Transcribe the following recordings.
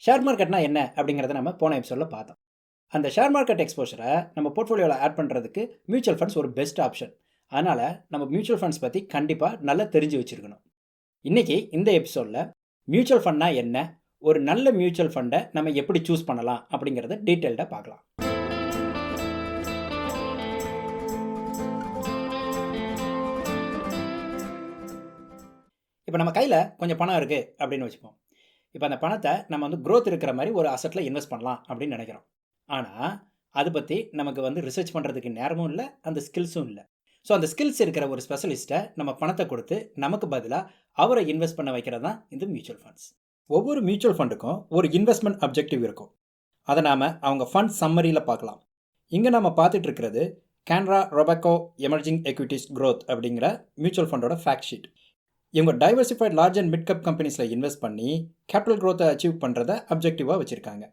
Share மார்க்கெட்னா என்ன அப்படிங்கிறத நம்ம போன எபிசோடில் பார்த்தோம். அந்த ஷேர் மார்க்கெட் எக்ஸ்போஷரை நம்ம போர்ட்ஃபோலியோவில் ஆட் பண்ணுறதுக்கு மியூச்சுவல் ஃபண்ட்ஸ் ஒரு பெஸ்ட் ஆப்ஷன். அதனால் நம்ம மியூச்சுவல் ஃபண்ட்ஸ் பற்றி கண்டிப்பாக நல்லா தெரிஞ்சு வச்சுருக்கணும். இன்றைக்கி இந்த எபிசோடில் மியூச்சுவல் ஃபண்ட்னா என்ன, ஒரு நல்ல மியூச்சுவல் ஃபண்டை நம்ம எப்படி சூஸ் பண்ணலாம் அப்படிங்கிறத டீட்டெயில்டாக பார்க்கலாம். இப்போ நம்ம கையில் கொஞ்சம் பணம் இருக்குது அப்படின்னு வச்சுப்போம். இப்போ அந்த பணத்தை நம்ம வந்து க்ரோத் இருக்கிற மாதிரி ஒரு அசட்டில் இன்வெஸ்ட் பண்ணலாம் அப்படின்னு நினைக்கிறோம். ஆனால் அதை பற்றி நமக்கு ரிசர்ச் பண்ணுறதுக்கு நேரமும் இல்லை, அந்த ஸ்கில்ஸும் இல்லை. ஸோ அந்த ஸ்கில்ஸ் இருக்கிற ஒரு ஸ்பெஷலிஸ்ட்டை நம்ம பணத்தை கொடுத்து நமக்கு பதிலாக அவரை இன்வெஸ்ட் பண்ண வைக்கிறது தான் இந்த மியூச்சுவல் ஃபண்ட்ஸ். ஒவ்வொரு மியூச்சுவல் ஃபண்டுக்கும் ஒரு இன்வெஸ்ட்மெண்ட் அப்ஜெக்டிவ் இருக்கும். அதை நாம் அவங்க ஃபண்ட் சம்மரியில் பார்க்கலாம். இங்கே நம்ம பார்த்துட்டு இருக்கிறது Canara Robeco emerging equities growth அப்படிங்கிற மியூச்சுவல் ஃபண்டோட ஃபேக்ட் ஷீட். இவங்க diversified large and mid cap கம்பெனிஸில் இன்வெஸ்ட் பண்ணி கேபிட்டல் க்ரோத்தை அச்சீவ் பண்ணுறத அப்ஜெக்டிவாக வச்சுருக்காங்க.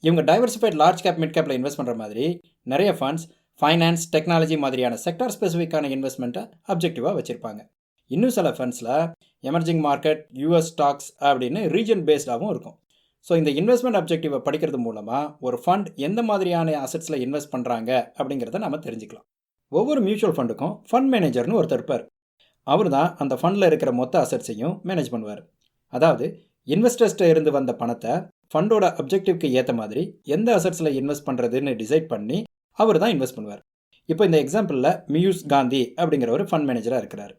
இவங்க டைவர்சிஃபைட் லார்ஜ் கேப் மிட் கேப்பில் இன்வெஸ்ட் பண்ணுற மாதிரி நிறைய ஃபண்ட்ஸ் ஃபைனான்ஸ், டெக்னாலஜி மாதிரியான செக்டார் ஸ்பெசிஃபிக்கான இன்வெஸ்ட்மெண்ட்டை அப்ஜெக்டிவாக வச்சுருப்பாங்க. இன்னும் சில ஃபண்ட்ஸில் எமர்ஜிங் மார்க்கெட், யூஎஸ் ஸ்டாக்ஸ் அப்படின்னு ரீஜன் பேஸ்டாகவும் இருக்கும். ஸோ இந்த இன்வெஸ்ட்மெண்ட் அப்ஜெக்டிவை படிக்கிறது மூலமாக ஒரு ஃபண்ட் எந்த மாதிரியான அசட்ஸில் இன்வெஸ்ட் பண்ணுறாங்க அப்படிங்கிறத நம்ம தெரிஞ்சுக்கலாம். ஒவ்வொரு மியூச்சுவல் ஃபண்டுக்கும் ஃபண்ட் மேனேஜர்னு ஒருத்தர் இருப்பார். அவர் தான் அந்த ஃபண்டில் இருக்கிற மொத்த அசட்ஸையும் மேனேஜ் பண்ணுவார். அதாவது இன்வெஸ்டர்ஸ்ட்டை இருந்து வந்த பணத்தை ஃபண்டோட அப்ஜெக்டிவ்க்கு ஏற்ற மாதிரி எந்த அசட்ஸில் இன்வெஸ்ட் பண்ணுறதுன்னு டிசைட் பண்ணி அவர் தான் இன்வெஸ்ட் பண்ணுவார். இப்போ இந்த எக்ஸாம்பிளில் மியூஸ் காந்தி அப்படிங்கிற ஒரு ஃபண்ட் மேனேஜராக இருக்கிறார்.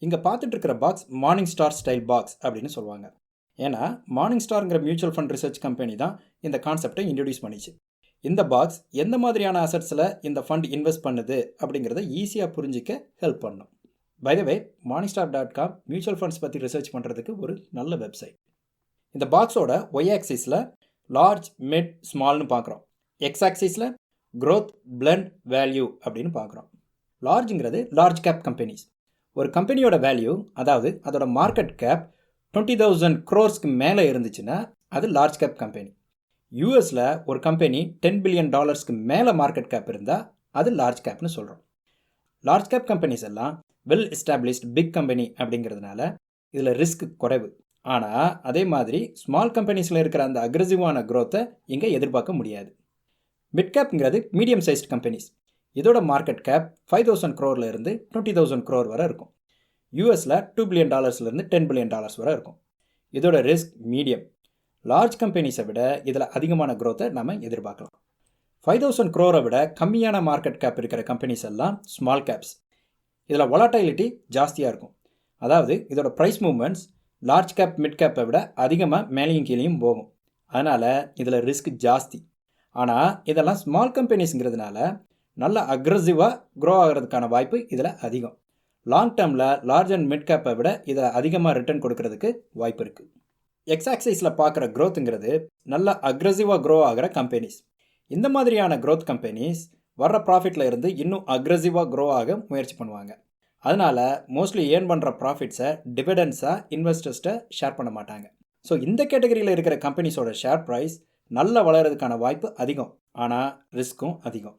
இங்கே பார்த்துட்டு இருக்கிற box Morningstar style box அப்படின்னு சொல்லுவாங்க. ஏன்னா மார்னிங் ஸ்டார்ங்கிற மியூச்சுவல் ஃபண்ட் ரிசர்ச் கம்பெனி தான் இந்த கான்செப்டை இன்ட்ரடியூஸ் பண்ணிச்சு. இந்த பாக்ஸ் எந்த மாதிரியான அசட்ஸில் இந்த ஃபண்ட் இன்வெஸ்ட் பண்ணுது அப்படிங்கிறத ஈஸியாக புரிஞ்சிக்க ஹெல்ப் பண்ணும். By the way, morningstar.com mutual funds பற்றி ரிசர்ச் பண்ணுறதுக்கு ஒரு நல்ல வெப்சைட். இந்த பாக்ஸோட ஒய் ஆக்சிஸில் லார்ஜ், மிட், ஸ்மால்னு பார்க்குறோம். எக்ஸ் ஆக்சிஸில் க்ரோத், பிளண்ட், வேல்யூ அப்படின்னு பார்க்குறோம். லார்ஜுங்கிறது லார்ஜ் கேப் கம்பெனிஸ். ஒரு கம்பெனியோட வேல்யூ, அதாவது அதோட மார்க்கெட் கேப் 20,000 crores மேலே இருந்துச்சுன்னா அது லார்ஜ் கேப் கம்பெனி. யூஎஸில் ஒரு கம்பெனி $10 billion மேலே மார்க்கெட் கேப் இருந்தால் அது லார்ஜ் கேப்னு சொல்கிறோம். லார்ஜ் கேப் கம்பெனிஸ் எல்லாம் வெல் எஸ்டாப்ளிஷ்ட் பிக் கம்பெனி அப்படிங்கிறதுனால இதில் ரிஸ்க் குறைவு. ஆனால் அதே மாதிரி ஸ்மால் கம்பெனிஸில் இருக்கிற அந்த அக்ரெசிவான க்ரோத்தை இங்கே எதிர்பார்க்க முடியாது. மிட் கேப்ங்கிறது மீடியம் சைஸ்ட் கம்பெனிஸ். இதோட மார்க்கெட் கேப் 5,000 crore இருந்து 20,000 crore வரை இருக்கும். யூஎஸில் $2 billion $10 billion வரை இருக்கும். இதோட ரிஸ்க் மீடியம். லார்ஜ் கம்பெனிஸை விட இதில் அதிகமான க்ரோத்தை நம்ம எதிர்பார்க்கலாம். 5,000 crore விட கம்மியான மார்க்கெட் கேப் இருக்கிற கம்பெனிஸ் எல்லாம் ஸ்மால் கேப்ஸ். இதில் வொலடைலிட்டி ஜாஸ்தியாக இருக்கும். அதாவது இதோட price movements large cap, mid கேப்பை விட அதிகமாக மேலேயும் கீழேயும் போகும். அதனால் இதில் ரிஸ்க் ஜாஸ்தி. ஆனால் இதெல்லாம் ஸ்மால் கம்பெனிஸுங்கிறதுனால நல்ல அக்ரெசிவாக க்ரோ ஆகிறதுக்கான வாய்ப்பு இதில் அதிகம். லாங் டேர்மில் லார்ஜ் அண்ட் மிட் கேப்பை விட இதில் அதிகமாக ரிட்டர்ன் கொடுக்கறதுக்கு வாய்ப்பு இருக்குது. எக்ஸ் ஆக்சிஸில் பார்க்குற க்ரோத்துங்கிறது நல்ல அக்ரெசிவாக க்ரோ ஆகிற கம்பெனிஸ். இந்த மாதிரியான க்ரோத் கம்பெனிஸ் வர்ற ப்ராஃபிட்டில் இருந்து இன்னும் அக்ரெசிவாக க்ரோ ஆக முயற்சி பண்ணுவாங்க. அதனால் மோஸ்ட்லி ஏர்ன் பண்ணுற ப்ராஃபிட்ஸை டிவிடெண்ட்ஸாக இன்வெஸ்டர்ஸ்ட்டை ஷேர் பண்ண மாட்டாங்க. ஸோ இந்த கேட்டகரியில் இருக்கிற கம்பெனிஸோட ஷேர் ப்ரைஸ் நல்லா வளர்கிறதுக்கான வாய்ப்பு அதிகம், ஆனால் ரிஸ்க்கும் அதிகம்.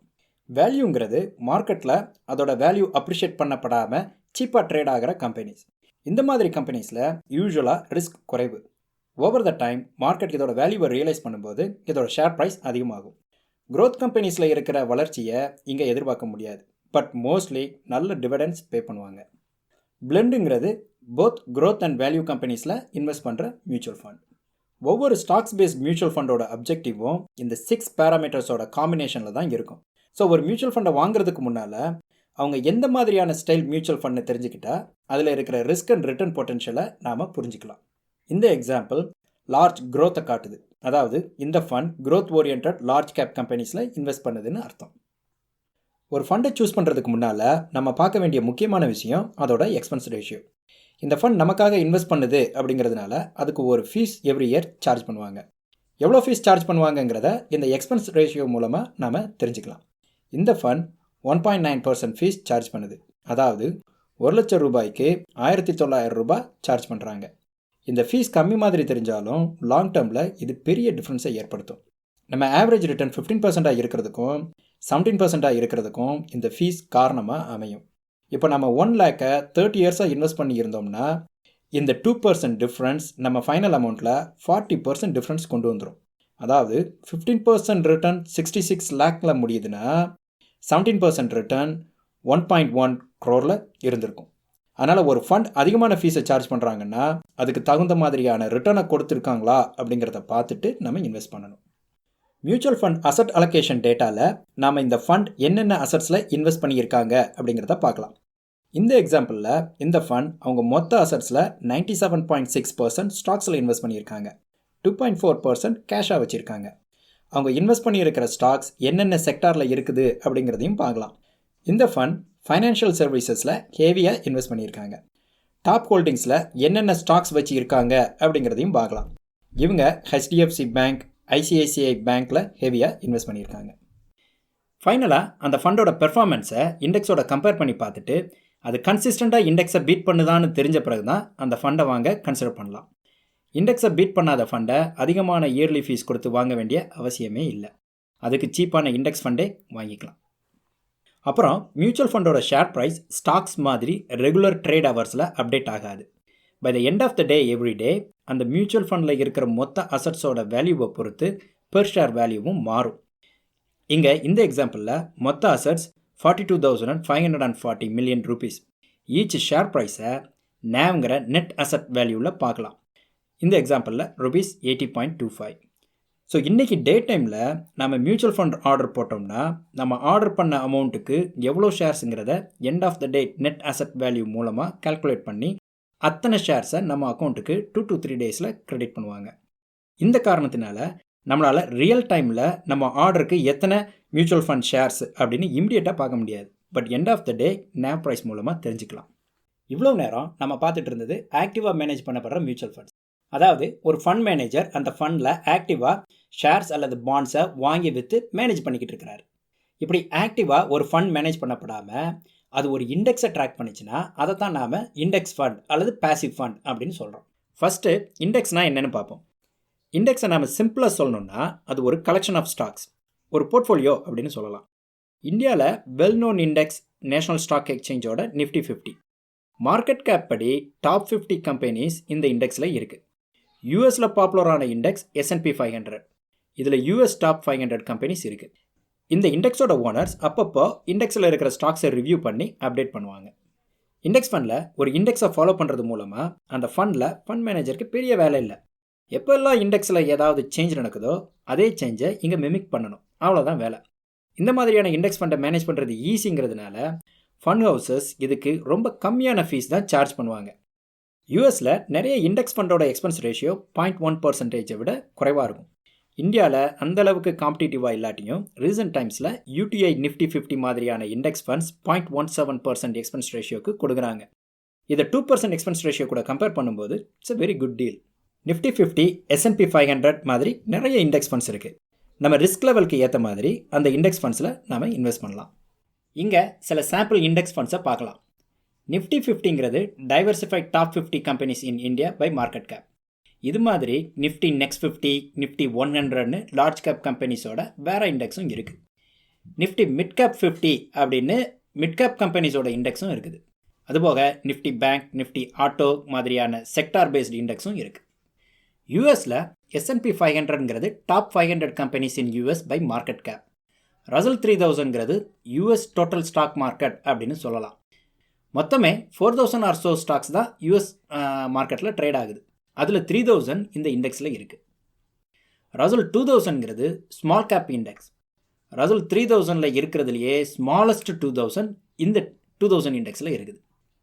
வேல்யூங்கிறது மார்க்கெட்டில் அதோட வேல்யூ அப்ரிஷியேட் பண்ணப்படாமல் சீப்பாக ட்ரேட் ஆகிற கம்பெனிஸ். இந்த மாதிரி கம்பெனிஸில் யூஸ்வலாக ரிஸ்க் குறைவு. ஓவர் த டைம் மார்க்கெட் இதோட வேல்யூவை ரியலைஸ் பண்ணும்போது இதோட ஷேர் ப்ரைஸ் அதிகமாகும். க்ரோத் கம்பெனிஸில் இருக்கிற வளர்ச்சியை இங்கே எதிர்பார்க்க முடியாது, பட் மோஸ்ட்லி நல்ல டிவிடெண்ட்ஸ் பே பண்ணுவாங்க. பிளெண்டுங்கிறது போத் க்ரோத் அண்ட் வேல்யூ கம்பெனிஸில் இன்வெஸ்ட் பண்ணுற மியூச்சுவல் ஃபண்ட். ஒவ்வொரு ஸ்டாக்ஸ் பேஸ்ட் மியூச்சுவல் ஃபண்டோட அப்ஜெக்டிவும் இந்த 6 பேராமீட்டர்ஸோட காம்பினேஷனில் தான் இருக்கும். ஸோ ஒரு மியூச்சுவல் ஃபண்டை வாங்குறதுக்கு முன்னால் அவங்க எந்த மாதிரியான ஸ்டைல் மியூச்சுவல் ஃபண்டை தெரிஞ்சுக்கிட்டால் அதில் இருக்கிற ரிஸ்க் அண்ட் ரிட்டர்ன் பொட்டன்ஷியலை நாம் புரிஞ்சிக்கலாம். இந்த எக்ஸாம்பிள் லார்ஜ் க்ரோத்தை காட்டுது. அதாவது இந்த fund growth oriented large cap கம்பெனிஸில் இன்வெஸ்ட் பண்ணுதுன்னு அர்த்தம். ஒரு ஃபண்டை சூஸ் பண்ணுறதுக்கு முன்னால் நம்ம பார்க்க வேண்டிய முக்கியமான விஷயம் அதோட எக்ஸ்பென்ஸ் ரேஷியோ. இந்த ஃபண்ட் நமக்காக இன்வெஸ்ட் பண்ணுது அப்படிங்கிறதுனால அதுக்கு ஒரு ஃபீஸ் எவ்ரி இயர் சார்ஜ் பண்ணுவாங்க. எவ்வளோ ஃபீஸ் சார்ஜ் பண்ணுவாங்கங்கிறத இந்த எக்ஸ்பென்ஸ் ரேஷியோ மூலமாக நாம் தெரிஞ்சுக்கலாம். இந்த ஃபண்ட் 1.9% ஃபீஸ் சார்ஜ் பண்ணுது. அதாவது 1,00,000 ரூபாய்க்கு 1,900 ரூபாய் சார்ஜ் பண்ணுறாங்க. இந்த ஃபீஸ் கம்மி மாதிரி தெரிஞ்சாலும் லாங் டேர்மில் இது பெரிய டிஃப்ரென்ஸை ஏற்படுத்தும். நம்ம ஆவரேஜ் ரிட்டர்ன் 15% இருக்கிறதுக்கும் 17% இருக்கிறதுக்கும் இந்த ஃபீஸ் காரணமாக அமையும். இப்போ நம்ம 1 lakh 30 இயர்ஸாக இன்வெஸ்ட் பண்ணியிருந்தோம்னா இந்த 2% டிஃப்ரென்ஸ் நம்ம ஃபைனல் அமௌண்ட்டில் 40% டிஃப்ரென்ஸ் கொண்டு வந்துடும். அதாவது 15% ரிட்டர்ன் 66 லேக்கில் முடியுதுன்னா 17% ரிட்டர்ன் 1.1 crore இருந்திருக்கும். அதனால் ஒரு ஃபண்ட் அதிகமான ஃபீஸை சார்ஜ் பண்ணுறாங்கன்னா அதுக்கு தகுந்த மாதிரியான ரிட்டர்னை கொடுத்துருக்காங்களா அப்படிங்கிறத பார்த்துட்டு நம்ம இன்வெஸ்ட் பண்ணணும். மியூச்சுவல் ஃபண்ட் அசட் அலோகேஷன் டேட்டாவில் நாம் இந்த ஃபண்ட் என்னென்ன அசட்ஸில் இன்வெஸ்ட் பண்ணியிருக்காங்க அப்படிங்கிறத பார்க்கலாம். இந்த எக்ஸாம்பிளில் இந்த ஃபண்ட் அவங்க மொத்த அசட்ஸில் 97.6% ஸ்டாக்ஸில் இன்வெஸ்ட் பண்ணியிருக்காங்க. 2.4% கேஷாக வச்சுருக்காங்க. அவங்க இன்வெஸ்ட் பண்ணியிருக்கிற ஸ்டாக்ஸ் என்னென்ன செக்டாரில் இருக்குது அப்படிங்கிறதையும் பார்க்கலாம். இந்த ஃபண்ட் ஃபைனான்ஷியல் சர்வீசஸில் ஹெவியாக இன்வெஸ்ட் பண்ணியிருக்காங்க. டாப் ஹோல்டிங்ஸில் என்னென்ன ஸ்டாக்ஸ் வச்சு இருக்காங்க அப்படிங்கிறதையும் பார்க்கலாம். இவங்க HDFC பேங்க், ICICI பேங்க்கில் ஹெவியாக இன்வெஸ்ட் பண்ணியிருக்காங்க. ஃபைனலாக அந்த ஃபண்டோட பெர்ஃபார்மன்ஸை இண்டெக்ஸோட கம்பேர் பண்ணி பார்த்துட்டு அது கன்சிஸ்டண்ட்டாக இண்டெக்ஸை பீட் பண்ணுதான்னு தெரிஞ்ச பிறகு தான் அந்த ஃபண்டை வாங்க கன்சிடர் பண்ணலாம். இண்டெக்ஸை பீட் பண்ணாத ஃபண்டை அதிகமான இயர்லி ஃபீஸ் கொடுத்து வாங்க வேண்டிய அவசியமே இல்லை. அதுக்கு சீப்பான இண்டெக்ஸ் ஃபண்டே வாங்கிக்கலாம். அப்புறம் மியூச்சுவல் ஃபண்டோட ஷேர் ப்ரைஸ் ஸ்டாக்ஸ் மாதிரி ரெகுலர் ட்ரேட் ஹவர்ஸில் அப்டேட் ஆகாது. By the end of the day every day அந்த மியூச்சுவல் ஃபண்டில் இருக்கிற மொத்த அசட்ஸோட வேல்யூவை பொறுத்து பெர் ஷேர் வேல்யூவும் மாறும். இங்கே இந்த எக்ஸாம்பிளில் மொத்த assets 42,540 million rupees. Each share ப்ரைஸை நேவ்ங்கிற நெட் அசட் வேல்யூவில் பார்க்கலாம். இந்த எக்ஸாம்பிளில் ₹80.25. ஸோ இன்றைக்கி டே டைமில் நம்ம மியூச்சுவல் ஃபண்ட் ஆர்டர் போட்டோம்னா நம்ம ஆர்டர் பண்ண அமௌண்ட்டுக்கு எவ்வளோ ஷேர்ஸுங்கிறத end of the day net asset value மூலமாக கால்குலேட் பண்ணி அத்தனை ஷேர்ஸை நம்ம அக்கௌண்ட்டுக்கு 2 to 3 days கிரெடிட் பண்ணுவாங்க. இந்த காரணத்தினால நம்மளால் ரியல் டைமில் நம்ம ஆர்டருக்கு எத்தனை மியூச்சுவல் ஃபண்ட் ஷேர்ஸ் அப்படின்னு இம்மிடியேட்டாக பார்க்க முடியாது. But end of the day NAV price மூலமாக தெரிஞ்சுக்கலாம். இவ்வளோ நேரம் நம்ம பார்த்துட்டு இருந்தது ஆக்டிவாக மேனேஜ் பண்ணப்படுற மியூச்சுவல் ஃபண்ட்ஸ். அதாவது ஒரு ஃபண்ட் மேனேஜர் அந்த ஃபண்டில் ஆக்டிவாக ஷேர்ஸ் அல்லது பாண்ட்ஸை வாங்கி விற்று மேனேஜ் பண்ணிக்கிட்டு இருக்கிறாரு. இப்படி ஆக்டிவாக ஒரு ஃபண்ட் மேனேஜ் பண்ணப்படாமல் அது ஒரு இண்டெக்ஸை ட்ராக் பண்ணிச்சுன்னா அதை தான் நாம் இண்டெக்ஸ் ஃபண்ட் அல்லது பேசிவ் ஃபண்ட் அப்படின்னு சொல்கிறோம். ஃபஸ்ட்டு இண்டெக்ஸ்னால் என்னென்னு பார்ப்போம். இண்டெக்ஸை நாம் சிம்பிளாக சொல்லணும்னா அது ஒரு கலெக்ஷன் ஆஃப் ஸ்டாக்ஸ், ஒரு போர்ட்ஃபோலியோ அப்படின்னு சொல்லலாம். இந்தியாவில் well known index national stock எக்ஸ்சேஞ்சோட நிஃப்டி 50. மார்க்கெட் கேப் படி டாப் 50 கம்பெனிஸ் இந்த இண்டெக்ஸில் இருக்குது. யூஎஸில் பாப்புலரான இண்டெக்ஸ் S&P 500. இதில் US டாப் 500 கம்பெனிஸ் இருக்குது. இந்த இண்டெக்ஸோட ஓனர்ஸ் அப்பப்போ இண்டெக்ஸில் இருக்கிற ஸ்டாக்ஸை ரிவ்யூ பண்ணி அப்டேட் பண்ணுவாங்க. இண்டெக்ஸ் ஃபண்டில் ஒரு இண்டெக்ஸை ஃபாலோ பண்ணுறது மூலமாக அந்த ஃபண்டில் ஃபண்ட் மேனேஜருக்கு பெரிய வேலை இல்லை. எப்போல்லாம் இண்டெக்ஸில் ஏதாவது சேஞ்ச் நடக்குதோ அதே சேஞ்சை இங்கே மிமிக் பண்ணணும், அவ்வளோதான் வேலை. இந்த மாதிரியான இண்டெக்ஸ் ஃபண்டை மேனேஜ் பண்ணுறது ஈஸிங்கிறதுனால ஃபண்ட் ஹவுசஸ் இதுக்கு ரொம்ப கம்மியான ஃபீஸ் தான் சார்ஜ் பண்ணுவாங்க. யூஎஸில் நிறைய இண்டெக்ஸ் ஃபண்டோட எக்ஸ்பென்ஸ் ரேஷியோ 0.1% விட குறைவாக இருக்கும். இந்தியாவில் அந்தளவுக்கு காம்படிட்டிவாக இல்லாட்டியும் ரீசன்ட் டைம்ஸில் UTI நிஃப்டி 50 மாதிரியான இண்டெக்ஸ் ஃபண்ட்ஸ் 0.17% எக்ஸ்பென்ஸ் ரேஷியோக்கு கொடுக்குறாங்க. இதை 2% எக்ஸ்பென்ஸ் ரேஷியோ கூட கம்பேர் பண்ணும்போது it's a very good deal. Nifty 50, S&P 500 மாதிரி நிறைய இண்டெக்ஸ் ஃபண்ட்ஸ் இருக்குது. நம்ம ரிஸ்க் லெவலுக்கு ஏற்ற மாதிரி அந்த இண்டெக்ஸ் ஃபண்ட்ஸில் நாம் இன்வெஸ்ட் பண்ணலாம். இங்கே சில சாம்பிள் இண்டெக்ஸ் ஃபண்ட்ஸை பார்க்கலாம். நிஃப்டி 50ங்கிறது diversified top 50 companies in India by market cap. இது மாதிரி நிஃப்டி நெக்ஸ்ட் 50, நிஃப்டி 100ன்னு லார்ஜ் கேப் கம்பெனிஸோட வேறு இண்டெக்ஸும் இருக்குது. நிஃப்டி மிட் கேப் 50 அப்படின்னு மிட் கேப் கம்பெனிஸோட இண்டெக்ஸும் இருக்குது. அதுபோக நிஃப்டி பேங்க், நிஃப்டி ஆட்டோ மாதிரியான செக்டார் பேஸ்டு இண்டெக்ஸும் இருக்குது. யூஎஸில் S&P 500ங்கிறது top 500 companies in US by market cap. Russell 3000ங்கிறது US டோட்டல் ஸ்டாக் மார்க்கெட் அப்படின்னு சொல்லலாம். மொத்தமே 4000 ஆர் ஸோ ஸ்டாக்ஸ் தான் US மார்க்கெட்டில் ட்ரேட் ஆகுது. அதில் 3000 இந்த இண்டெக்ஸில் இருக்குது. ரசல் 2000ங்கிறது ஸ்மால் கேப் இண்டெக்ஸ். ரசல் 3000ல் இருக்கிறதுலையே ஸ்மாலஸ்ட் 2000 இந்த 2000 இண்டெக்ஸில் இருக்குது.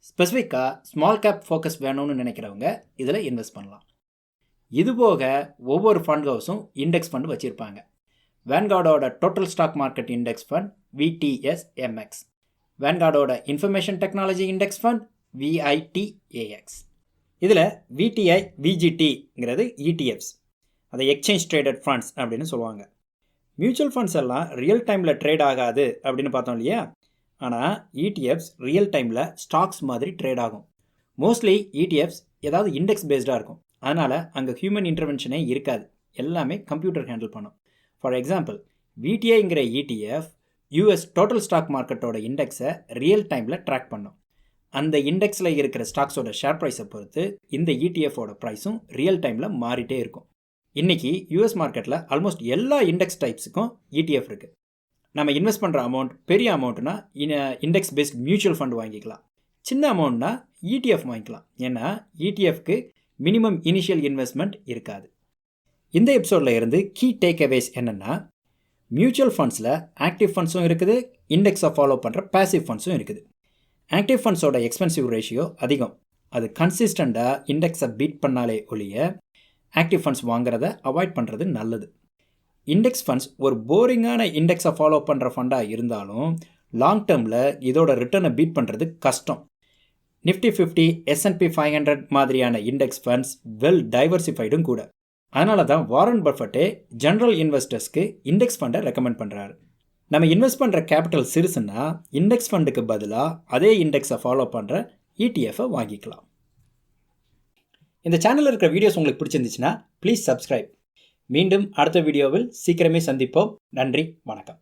ஸ்பெசிஃபிக்காக ஸ்மால் கேப் ஃபோக்கஸ் வேணும்னு நினைக்கிறவங்க இதில் இன்வெஸ்ட் பண்ணலாம். இதுபோக ஒவ்வொரு ஃபண்ட் ஹவுஸும் இண்டெக்ஸ் ஃபண்ட் வச்சுருப்பாங்க. வேன்கார்டோட total stock market index fund VTSMX, வேன்கார்டோட information technology index fund VITAX. இதில் VTI, VGTங்கிறது ETFs, அதை எக்ஸ்சேஞ்ச் ட்ரேடட் ஃபண்ட்ஸ் அப்படின்னு சொல்லுவாங்க. மியூச்சுவல் ஃபண்ட்ஸ் எல்லாம் ரியல் டைமில் ட்ரேட் ஆகாது அப்படின்னு பார்த்தோம் இல்லையா. ஆனால் ETFs ரியல் டைமில் ஸ்டாக்ஸ் மாதிரி ட்ரேட் ஆகும். மோஸ்ட்லி ETFs ஏதாவது இண்டெக்ஸ் பேஸ்டாக இருக்கும். அதனால் அங்கே ஹியூமன் இன்டர்வென்ஷனே இருக்காது, எல்லாமே கம்ப்யூட்டர் ஹேண்டில் பண்ணும். ஃபார் எக்ஸாம்பிள், VTIங்கிற ETF US டோட்டல் ஸ்டாக் மார்க்கெட்டோட இண்டெக்ஸை ரியல் டைமில் ட்ராக் பண்ணும். அந்த இண்டெக்ஸில் இருக்கிற ஸ்டாக்ஸோட ஷேர் ப்ரைஸை பொறுத்து இந்த இடிஎஃபோட ப்ரைஸும் ரியல் டைமில் மாறிட்டே இருக்கும். இன்றைக்கி யூஎஸ் மார்க்கெட்டில் ஆல்மோஸ்ட் எல்லா இண்டெக்ஸ் டைப்ஸுக்கும் இடிஎஃப் இருக்குது. நம்ம இன்வெஸ்ட் பண்ணுற அமௌண்ட் பெரிய அமௌண்ட்னா இண்டெக்ஸ் பேஸ்ட் மியூச்சுவல் ஃபண்ட் வாங்கிக்கலாம். சின்ன அமௌண்ட்னா இடிஎஃப் வாங்கிக்கலாம். ஏன்னா இடிஎஃப்க்கு மினிமம் இனிஷியல் இன்வெஸ்ட்மெண்ட் இருக்காது. இந்த எபிசோடில் இருந்து கீ டேக் அவேஸ் என்னென்னா, மியூச்சுவல் ஃபண்ட்ஸில் ஆக்டிவ் ஃபண்ட்ஸும் இருக்குது, இண்டெக்ஸை ஃபாலோ பண்ணுற பேசிவ் ஃபண்ட்ஸும் இருக்குது. ஆக்டிவ் ஃபண்ட்ஸோட எக்ஸ்பென்சிவ் ரேஷியோ அதிகம். அது கன்சிஸ்டண்ட்டாக இண்டெக்ஸை பீட் பண்ணாலே ஒழிய ஆக்டிவ் ஃபண்ட்ஸ் வாங்குறத அவாய்ட் பண்ணுறது நல்லது. இண்டெக்ஸ் ஃபண்ட்ஸ் ஒரு போரிங்கான இண்டெக்ஸை ஃபாலோ பண்ணுற ஃபண்டாக இருந்தாலும் லாங் டேர்மில் இதோட ரிட்டர்னை பீட் பண்ணுறது கஷ்டம். நிஃப்டி 50, S&P 500 மாதிரியான இண்டெக்ஸ் ஃபண்ட்ஸ் வெல் டைவர்சிஃபைடும் கூட. அதனால தான் வாரன் பஃபெட்டே ஜென்ரல் இன்வெஸ்டர்ஸ்க்கு இண்டெக்ஸ் ஃபண்டை ரெக்கமெண்ட் பண்ணுறாரு. நம்ம இன்வெஸ்ட் பண்ணுற கேபிட்டல் சிறுசுன்னா இண்டெக்ஸ் ஃபண்டுக்கு பதிலாக அதே இண்டெக்ஸை ஃபாலோ பண்ணுற இடிஎஃப்பை வாங்கிக்கலாம். இந்த சேனலில் இருக்கிற வீடியோஸ் உங்களுக்கு பிடிச்சிருந்துச்சுன்னா ப்ளீஸ் சப்ஸ்கிரைப். மீண்டும் அடுத்த வீடியோவில் சீக்கிரமே சந்திப்போம். நன்றி, வணக்கம்.